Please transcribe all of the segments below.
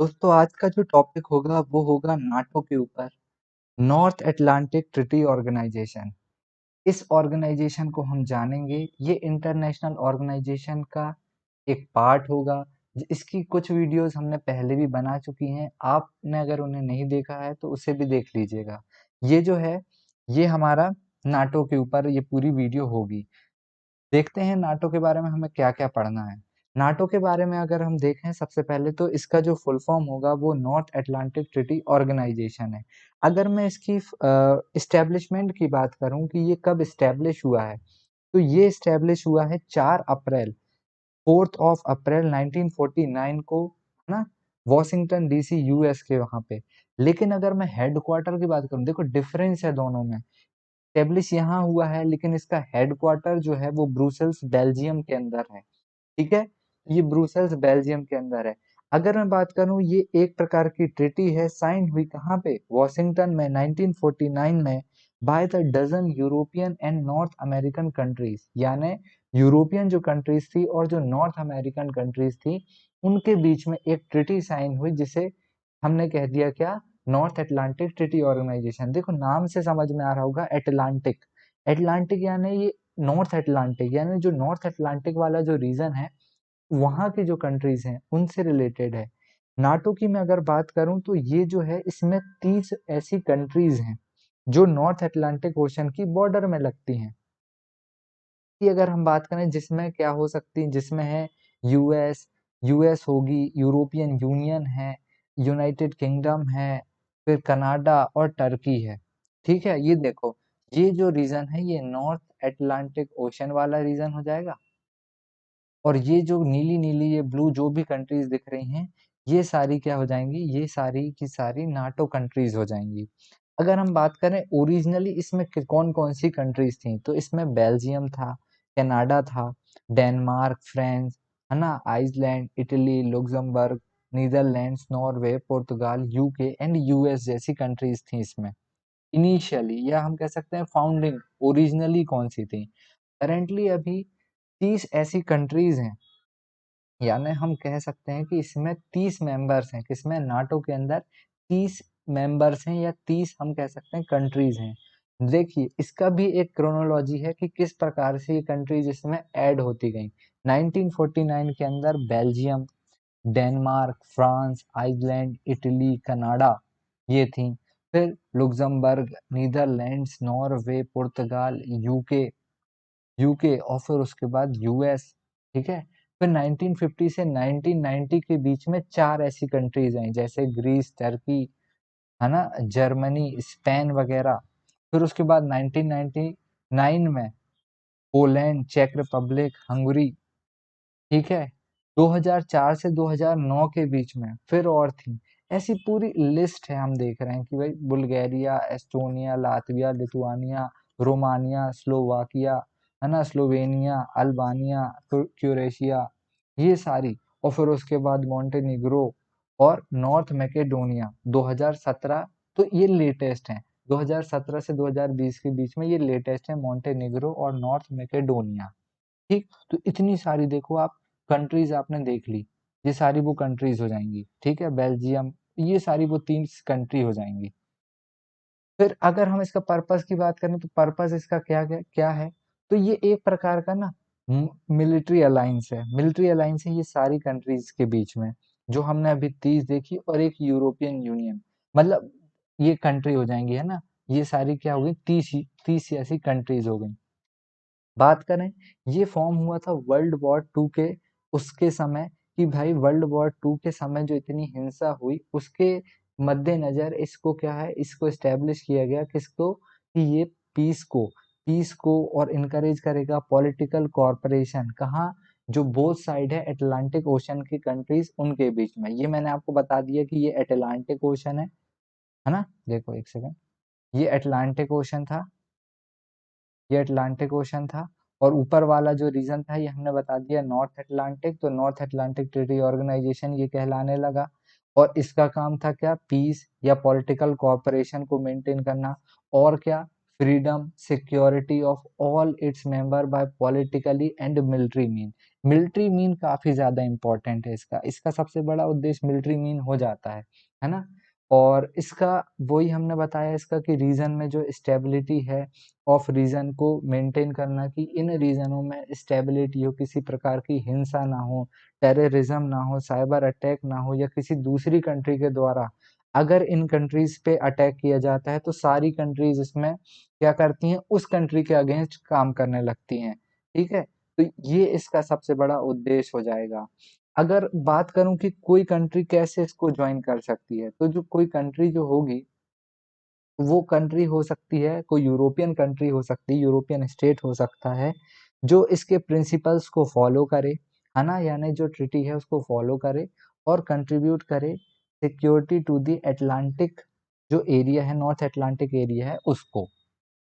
दोस्तों आज का जो टॉपिक होगा वो होगा नाटो के ऊपर। North Atlantic Treaty Organisation. इस ऑर्गेनाइजेशन को हम जानेंगे। ये इंटरनेशनल ऑर्गेनाइजेशन का एक पार्ट होगा। इसकी कुछ वीडियोस हमने पहले भी बना चुकी हैं। आपने अगर उन्हें नहीं देखा है तो उसे भी देख लीजिएगा। ये जो है ये हमारा नाटो के ऊपर ये पूरी वीडियो होगी। देखते हैं नाटो के बारे में हमें क्या-क्या पढ़ना है। नाटो के बारे में अगर हम देखें सबसे पहले तो इसका जो फुल फॉर्म होगा वो नॉर्थ अटलांटिक ट्रीटी ऑर्गेनाइजेशन है। अगर मैं इसकी एस्टेब्लिशमेंट की बात करूं कि ये कब एस्टेब्लिश हुआ है, तो ये एस्टेब्लिश हुआ है 4 अप्रैल 4th ऑफ अप्रैल 1949 को, है ना? वॉशिंगटन डीसी यूएस के वहाँ पे। लेकिन अगर मैं हेडक्वार्टर की बात करूं, देखो डिफरेंस है दोनों में। एस्टेब्लिश यहाँ हुआ है लेकिन इसका हेडक्वार्टर जो है वो ब्रुसेल्स बेल्जियम के अंदर है। ठीक है, ये ब्रुसेल्स बेल्जियम के अंदर है। अगर मैं बात करूं ये एक प्रकार की ट्रीटी है, साइन हुई कहाँ पे, वॉशिंगटन में 1949 में by the dozen European and North American countries. यानी यूरोपियन जो कंट्रीज थी और जो नॉर्थ अमेरिकन कंट्रीज थी उनके बीच में एक ट्रीटी साइन हुई जिसे हमने कह दिया क्या, नॉर्थ अटलांटिक ट्रीटी ऑर्गेनाइजेशन। देखो नाम से समझ में आ रहा होगा एटलांटिक। एटलांटिक यानी ये नॉर्थ अटलांटिक, यानी जो नॉर्थ अटलांटिक वाला जो रीजन है वहाँ की जो कंट्रीज हैं उनसे रिलेटेड है। नाटो की मैं अगर बात करूं तो ये जो है इसमें 30 ऐसी कंट्रीज हैं जो नॉर्थ अटलांटिक ओशन की बॉर्डर में लगती हैं। कि अगर हम बात करें जिसमें क्या हो सकती है, जिसमें है यूएस, यूएस होगी, यूरोपियन यूनियन है, यूनाइटेड किंगडम है, फिर कनाडा और टर्की है। ठीक है, ये देखो ये जो रीजन है ये नॉर्थ अटलांटिक ओशन वाला रीजन हो जाएगा। और ये जो नीली-नीली ये ब्लू जो भी कंट्रीज़ दिख रही हैं, ये सारी क्या हो जाएँगी, ये सारी की सारी नाटो कंट्रीज़ हो जाएँगी। अगर हम बात करें ओरिजिनली इसमें क कौन-कौन सी कंट्रीज़ थीं, तो इसमें बेल्जियम था, कनाडा था, डेनमार्क, फ्रांस, है ना? Iceland, Italy, Luxembourg, Netherlands, Norway, पुर्तगाल, यूके एंड यूएस जैसी कंट्रीज़ थीं इसमें। इनिशियली या हम कह सकते हैं फाउंडिंग ओरिजिनली कौन-सी थी? करंटली अभी 30 ऐसी कंट्रीज़ हैं, यानी हम कह सकते हैं कि इसमें 30 मेंबर्स हैं, किसमें, नाटो के अंदर 30 मेंबर्स हैं या 30 हम कह सकते हैं कंट्रीज हैं। देखिए इसका भी एक क्रोनोलॉजी है कि किस प्रकार से ये कंट्रीज इसमें ऐड होती गई। 1949 के अंदर Belgium, Denmark, France, Iceland, Italy, Canada ये थी। फिर लुक्समबर्ग, नीदरलैंड्स, नॉर्वे, पुर्तगाल, यूके यूके और फिर उसके बाद यूएस। ठीक है, फिर 1950 से 1990 के बीच में 4 ऐसी कंट्रीज आई जैसे ग्रीस, टर्की, है ना, जर्मनी, स्पेन वगैरह। फिर उसके बाद 1999 में पोलैंड, चेक रिपब्लिक, हंगरी। ठीक है, 2004 से 2009 के बीच में फिर और थी। ऐसी पूरी लिस्ट है, हम देख रहे हैं कि भाई Bulgaria, Estonia, Latvia, Lithuania, Romania, Slovakia, है ना, स्लोवेनिया, अल्बानिया, क्रोएशिया, ये सारी। और फिर उसके बाद मॉन्टेनिग्रो और नॉर्थ मैकेडोनिया 2017। तो ये लेटेस्ट हैं, 2017 से 2020 के बीच में ये लेटेस्ट है, मॉन्टेनिग्रो और नॉर्थ मैकेडोनिया। ठीक, तो इतनी सारी देखो आप कंट्रीज आपने देख ली, ये सारी वो कंट्रीज हो जाएंगी। ठीक है, बेल्जियम, ये सारी वो 3 कंट्री हो जाएंगी। फिर अगर हम इसका पर्पस की बात करें तो पर्पस इसका क्या क्या क्या है, तो ये एक प्रकार का ना मिलिट्री अलायंस है। मिलिट्री अलायंस है ये सारी कंट्रीज के बीच में, जो हमने अभी 30 देखी और एक यूरोपियन यूनियन, मतलब ये कंट्री हो जाएंगी, है ना। ये सारी क्या हो गई, 30 ऐसी कंट्रीज हो गई। बात करें, ये फॉर्म हुआ था वर्ल्ड वॉर टू के उसके समय, कि भाई वर्ल्ड वॉर टू के समय जो इतनी हिंसा हुई उसके मद्देनजर इसको क्या है, इसको एस्टेब्लिश किया गया किसको, कि ये पीस को और इनकरेज करेगा पॉलिटिकल कॉर्पोरेशन। कहाँ, जो बोथ साइड है अटलांटिक ओशन की कंट्रीज उनके बीच में। ये मैंने आपको बता दिया कि ये अटलांटिक ओशन है ना। देखो एक सेकंड, ये अटलांटिक ओशन था, ये अटलांटिक ओशन था। और ऊपर वाला जो रीजन था ये हमने बता दिया नॉर्थ अटलांटिक, तो नॉर्थ अटलांटिक ट्रीटी ऑर्गेनाइजेशन ये कहलाने लगा। और इसका काम था क्या, पीस या पॉलिटिकल कोऑपरेशन को मेंटेन करना। और क्या, freedom, security of all its member by politically and military mean। Military mean काफी ज्यादा इंपॉर्टेंट है इसका, इसका सबसे बड़ा उद्देश्य मिलिट्री मीन हो जाता है ना। और इसका वही हमने बताया इसका कि रीजन में जो स्टेबिलिटी है ऑफ रीजन को मेंटेन करना, कि इन रीजनों में स्टेबिलिटी हो, किसी प्रकार की हिंसा ना हो, टेररिज्म ना हो, साइबर अटैक ना हो, या किसी दूसरी कंट्री के द्वारा अगर इन कंट्रीज पे अटैक किया जाता है तो सारी कंट्रीज इसमें क्या करती हैं, उस कंट्री के अगेंस्ट काम करने लगती हैं। ठीक है, तो ये इसका सबसे बड़ा उद्देश्य हो जाएगा। अगर बात करूं कि कोई कंट्री कैसे इसको ज्वाइन कर सकती है, तो जो कोई कंट्री जो होगी वो कंट्री हो सकती है, कोई यूरोपियन कंट्री हो सकती है, यूरोपियन स्टेट हो सकता है, जो इसके प्रिंसिपल्स को फॉलो करे, है ना, यानी जो ट्रिटी है उसको फॉलो करे और कंट्रीब्यूट करे सिक्योरिटी टू द एटलांटिक जो एरिया है, नॉर्थ अटलांटिक एरिया है उसको।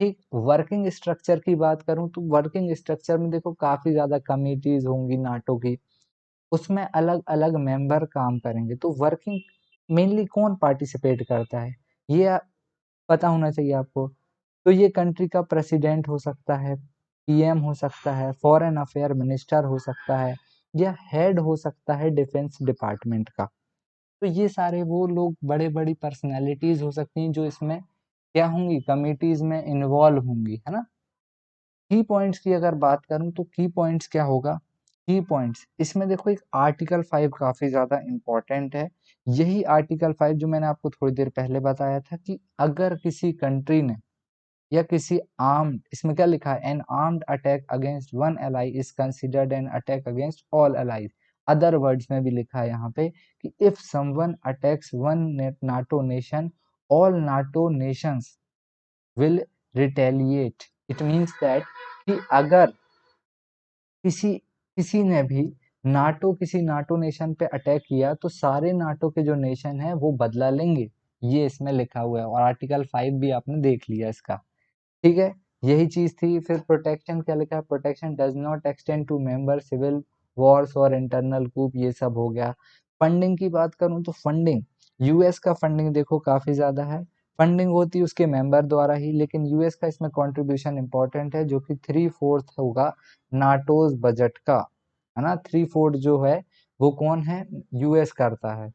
ठीक, वर्किंग स्ट्रक्चर की बात करूं तो वर्किंग स्ट्रक्चर में देखो काफी ज्यादा कमिटीज होंगी नाटो की, उसमें अलग अलग मेंबर काम करेंगे। तो वर्किंग मेनली कौन पार्टिसिपेट करता है, ये पता होना चाहिए आपको। तो ये कंट्री का प्रेसिडेंट हो सकता है, पीएम हो सकता है, फॉरेन अफेयर मिनिस्टर हो सकता है, या हेड हो सकता है डिफेंस डिपार्टमेंट का। तो ये सारे वो लोग बड़े बड़ी पर्सनैलिटीज हो सकती हैं जो इसमें क्या होंगी, कमिटीज में इन्वॉल्व होंगी, है ना। की पॉइंट्स की अगर बात करूं तो की पॉइंट्स क्या होगा, की पॉइंट्स इसमें देखो एक आर्टिकल 5 काफी ज्यादा इंपॉर्टेंट है। यही आर्टिकल 5 जो मैंने आपको थोड़ी देर पहले बताया था कि अगर किसी कंट्री ने या किसी आर्म्ड, इसमें क्या लिखा है, N armed attack against one ally is considered an attack against all allies. Other words में भी लिखा है यहाँ पे कि if someone attacks one NATO nation, all NATO Nations will retaliate. It means that कि अगर किसी किसी ने भी किसी नाटो नेशन पे अटैक किया तो सारे नाटो के जो नेशन है वो बदला लेंगे, ये इसमें लिखा हुआ है। और आर्टिकल 5 भी आपने देख लिया इसका। ठीक है, यही चीज थी। फिर प्रोटेक्शन क्या लिखा है, protection does not extend to member civil wars और इंटरनल कूप, ये सब हो गया। फंडिंग की बात करूं तो फंडिंग, यूएस का फंडिंग देखो काफी ज्यादा है, फंडिंग होती है उसके मेंबर द्वारा ही, लेकिन यूएस का इसमें कंट्रीब्यूशन इंपॉर्टेंट है जो कि 3/4 होगा नाटोज बजट का, है ना। 3/4 जो है वो कौन है, यूएस करता है।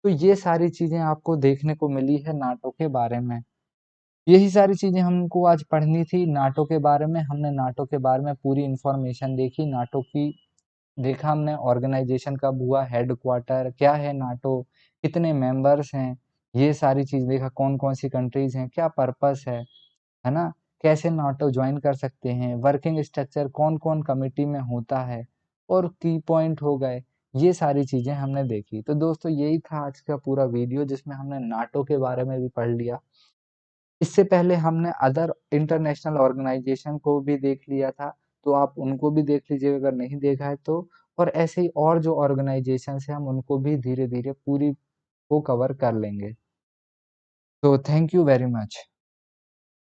तो ये सारी चीजें आपको देखने को मिली है नाटो के बारे में। यही सारी चीजें हमको आज पढ़नी थी नाटो के बारे में। हमने नाटो के बारे में पूरी इंफॉर्मेशन देखी, नाटो की देखा हमने, ऑर्गेनाइजेशन कब हुआ, हेड क्वार्टर क्या है नाटो, कितने मेंबर्स हैं, ये सारी चीज देखा, कौन कौन सी कंट्रीज हैं, क्या पर्पस है ना, कैसे नाटो ज्वाइन कर सकते हैं, वर्किंग स्ट्रक्चर कौन कौन कमिटी में होता है, और की पॉइंट हो गए। ये सारी चीजें हमने देखी। तो दोस्तों यही था आज का पूरा वीडियो जिसमें हमने नाटो के बारे में भी पढ़ लिया। इससे पहले हमने अदर इंटरनेशनल ऑर्गेनाइजेशन को भी देख लिया था, तो आप उनको भी देख लीजिए अगर नहीं देखा है तो। और ऐसे ही और जो ऑर्गेनाइजेशन है हम उनको भी धीरे धीरे पूरी को कवर कर लेंगे। तो थैंक यू वेरी मच।